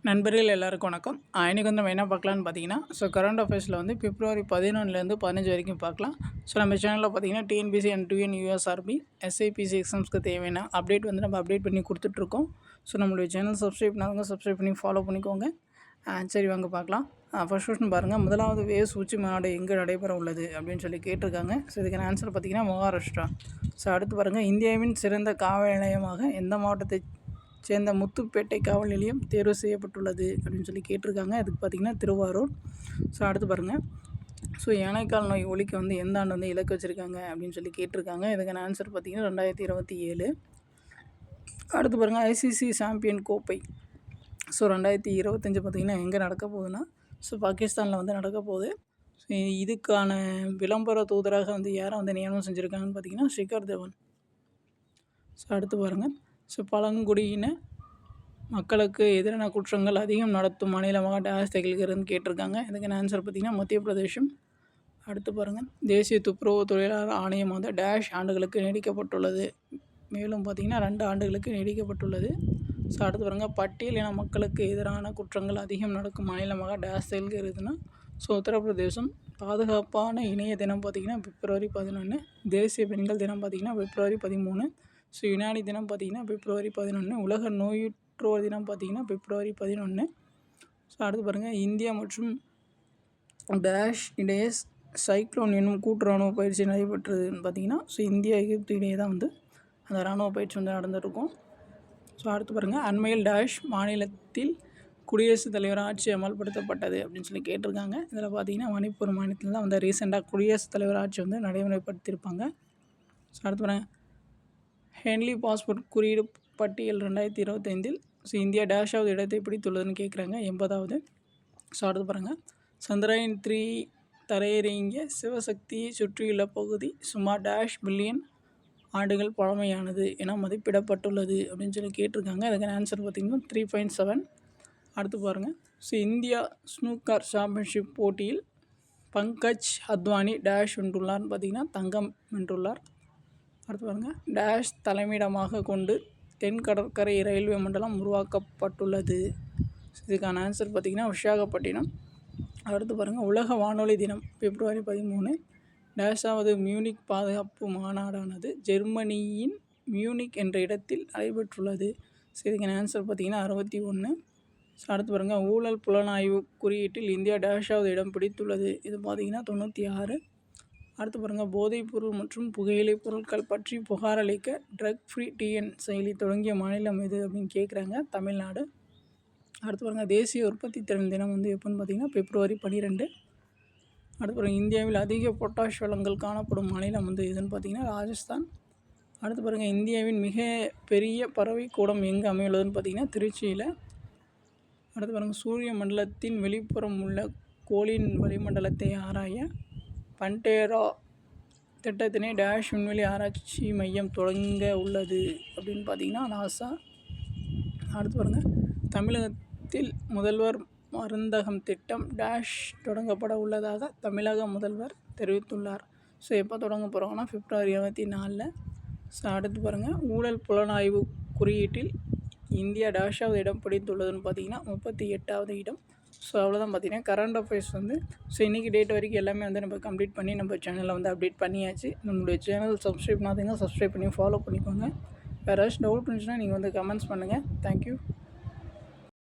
நண்பர்கள் எல்லாருக்கும் வணக்கம். இன்றைக்கி நம்ம என்ன பார்க்கலான்னு பார்த்தீங்கன்னா, கரண்ட் அஃபேர்ஸில் பிப்ரவரி 11லேருந்து 15 வரைக்கும் பார்க்கலாம். நம்ம சேனலில் பார்த்தீங்கன்னா TNPSC and TN USRB SIPC எக்ஸாம்ஸ்க்கு தேவையான அப்டேட் நம்ம அப்டேட் பண்ணி கொடுத்துட்ருக்கோம். நம்மளுடைய சேனல் சப்ஸ்கிரைப் பண்ணாதவங்க சப்ஸ்கிரைப் பண்ணி ஃபாலோ பண்ணிக்கோங்க. சரி வாங்க பார்க்கலாம். ஃபர்ஸ்ட் கொஸ்டின் பாருங்கள். முதலாவது வேஸ் உச்சி மாநாடு எங்கே நடைபெற உள்ளது அப்படின்னு சொல்லி கேட்டிருக்காங்க. இதுக்கான ஆன்சர் பார்த்தீங்கன்னா மகாராஷ்டிரா. அடுத்து பாருங்கள், இந்தியாவின் சிறந்த காவல் நிலையமாக எந்த மாவட்டத்தை சேர்ந்த முத்துப்பேட்டை காவல் நிலையம் தேர்வு செய்யப்பட்டுள்ளது அப்படின்னு சொல்லி கேட்டிருக்காங்க. அதுக்கு பார்த்திங்கன்னா திருவாரூர். அடுத்து பாருங்கள், யானைக்கால் நோய் ஒழிக்க எந்த ஆண்டு இலக்கு வச்சுருக்காங்க அப்படின்னு சொல்லி கேட்டிருக்காங்க. இதுக்கான ஆன்சர் பார்த்திங்கன்னா 2027. அடுத்து பாருங்கள், ஐசிசி சாம்பியன் கோப்பை 2025 பார்த்திங்கன்னா எங்கே நடக்க போகுதுன்னா பாகிஸ்தானில் நடக்க போகுது. இதுக்கான விளம்பர தூதராக யாரை நியமனம் செஞ்சுருக்காங்கன்னு பார்த்திங்கன்னா ஷிகர் தவன். அடுத்து பாருங்கள், பழங்குடியின மக்களுக்கு எதிரான குற்றங்கள் அதிகம் நடத்தும் மாநிலமாக டேஷ் திகழ்கிறதுன்னு கேட்டிருக்காங்க. இதுக்கான ஆன்சர் பார்த்திங்கன்னா மத்திய பிரதேசம். அடுத்து பாருங்கள், தேசிய துப்புரவு தொழிலாளர் ஆணையம் டேஷ் ஆண்டுகளுக்கு நீடிக்கப்பட்டுள்ளது. மேலும் பார்த்திங்கன்னா 2 ஆண்டுகளுக்கு நீடிக்கப்பட்டுள்ளது. அடுத்து பாருங்கள், பட்டியலின மக்களுக்கு எதிரான குற்றங்கள் அதிகம் நடக்கும் மாநிலமாக டேஷ் திகழ்கிறதுனா உத்தரப்பிரதேசம். பாதுகாப்பான இணைய தினம் பார்த்திங்கன்னா பிப்ரவரி 11. தேசிய பெண்கள் தினம் பார்த்திங்கன்னா பிப்ரவரி 13. யுனானி தினம் பார்த்திங்கன்னா பிப்ரவரி 11. உலக நோயுற்றோர் தினம் பார்த்திங்கன்னா பிப்ரவரி 11. அடுத்து பாருங்கள், இந்தியா மற்றும் டேஷ் இடையே சைக்ளோன் என்னும் கூட்டு இராணுவ பயிற்சி நடைபெற்றதுன்னு பார்த்திங்கன்னா இந்தியா எகிப்து இடையே தான் அந்த இராணுவ பயிற்சி நடந்துருக்கும். அடுத்து பாருங்கள், அண்மையில் டேஷ் மாநிலத்தில் குடியரசுத் தலைவர் ஆட்சி அமல்படுத்தப்பட்டது அப்படின்னு சொல்லி கேட்டிருக்காங்க. இதில் பார்த்திங்கன்னா மணிப்பூர் மாநிலத்தில் தான் ரீசெண்டாக குடியரசுத் தலைவர் ஆட்சி நடைமுறைப்படுத்தியிருப்பாங்க. அடுத்து பாருங்கள், ஹென்லி பாஸ்போர்ட் குறியீடு பட்டியல் 2025 இந்தியா டேஷாவது இடத்தை பிடித்துள்ளதுன்னு கேட்குறாங்க, 80வது. அடுத்து பாருங்கள், சந்திராயன் 3 தரையிறங்கிய சிவசக்தியை சுற்றியுள்ள பகுதி சுமார் டேஷ் பில்லியன் ஆண்டுகள் பழமையானது என மதிப்பிடப்பட்டுள்ளது அப்படின்னு சொல்லி கேட்டிருக்காங்க. அதுக்கான ஆன்சர் பார்த்திங்கன்னா 3.7. அடுத்து பாருங்கள், இந்தியா ஸ்னூக்கர் சாம்பியன்ஷிப் போட்டியில் பங்கஜ் அத்வானி டேஷ் வென்றுள்ளார்னு பார்த்திங்கன்னா தங்கம் வென்றுள்ளார். அடுத்து பாருங்கள், டேஷ் தலைமையிடமாக கொண்டு தென் கடற்கரை ரயில்வே மண்டலம் உருவாக்கப்பட்டுள்ளது. இதுக்கான ஆன்சர் பார்த்திங்கன்னா விசாகப்பட்டினம். அடுத்து பாருங்கள், உலக வானொலி தினம் பிப்ரவரி 13. டேஷாவது மியூனிக் பாதுகாப்பு மாநாடானது ஜெர்மனியின் மியூனிக் என்ற இடத்தில் நடைபெற்றுள்ளது. இதுக்கான ஆன்சர் பார்த்திங்கன்னா 61. அடுத்து பாருங்கள், ஊழல் புலனாய்வு குறியீட்டில் இந்தியா டேஷாவது இடம் பிடித்துள்ளது. இது பார்த்திங்கன்னா 96. அடுத்து பாருங்கள், போதைப்பொருள் மற்றும் புகையிலை பொருட்கள் பற்றி புகார் அளிக்க ட்ரக் ஃப்ரீ டிஎன் செயலி தொடங்கிய மாநிலம் எது அப்படின்னு கேட்குறாங்க, தமிழ்நாடு. அடுத்து பாருங்கள், தேசிய உற்பத்தி திறன் தினம் எப்போன்னு பார்த்திங்கன்னா பிப்ரவரி 12. அடுத்து பாருங்கள், இந்தியாவில் அதிக பொட்டாஷ் வளங்கள் காணப்படும் மாநிலம் எதுன்னு பார்த்திங்கன்னா ராஜஸ்தான். அடுத்து பாருங்கள், இந்தியாவின் மிக பெரிய பறவை கூடம் எங்கே அமையுள்ளதுன்னு பார்த்திங்கன்னா திருச்சியில். அடுத்து பாருங்கள், சூரிய மண்டலத்தின் வெளிப்புறம் உள்ள கோளின் வளிமண்டலத்தை ஆராய பண்டேரா திட்டத்தினை டேஷ் விண்வெளி ஆராய்ச்சி மையம் தொடங்க உள்ளது அப்படின்னு பார்த்திங்கன்னா நாசா. அடுத்து பாருங்கள், தமிழகத்தில் முதல்வர் மருந்தகம் திட்டம் டேஷ் தொடங்கப்பட உள்ளதாக தமிழக முதல்வர் தெரிவித்துள்ளார். எப்போ தொடங்க போகிறாங்கன்னா பிப்ரவரி 24. அடுத்து பாருங்கள், ஊழல் புலனாய்வு குறியீட்டில் இந்தியா டேஷாவது இடம் பிடித்துள்ளதுன்னு பார்த்திங்கன்னா 38வது இடம். அவ்வளோதான் பார்த்திங்கன்னா கரண்ட் அஃபேர்ஸ் இன்றைக்கி டேட் வரைக்கும் எல்லாமே நம்ம கம்ப்ளீட் பண்ணி நம்ம சேனலில் அப்டேட் பண்ணியாச்சு. நம்மளுடைய சேனல் சப்ஸ்கிரைப் பண்ணாதீங்க, சப்ஸ்கிரைப் பண்ணி ஃபாலோ பண்ணிக்கோங்க. வேறு ஏதாச்சும் டவுட் இருந்துச்சுன்னா நீங்கள் கமெண்ட்ஸ் பண்ணுங்கள். தேங்க்யூ.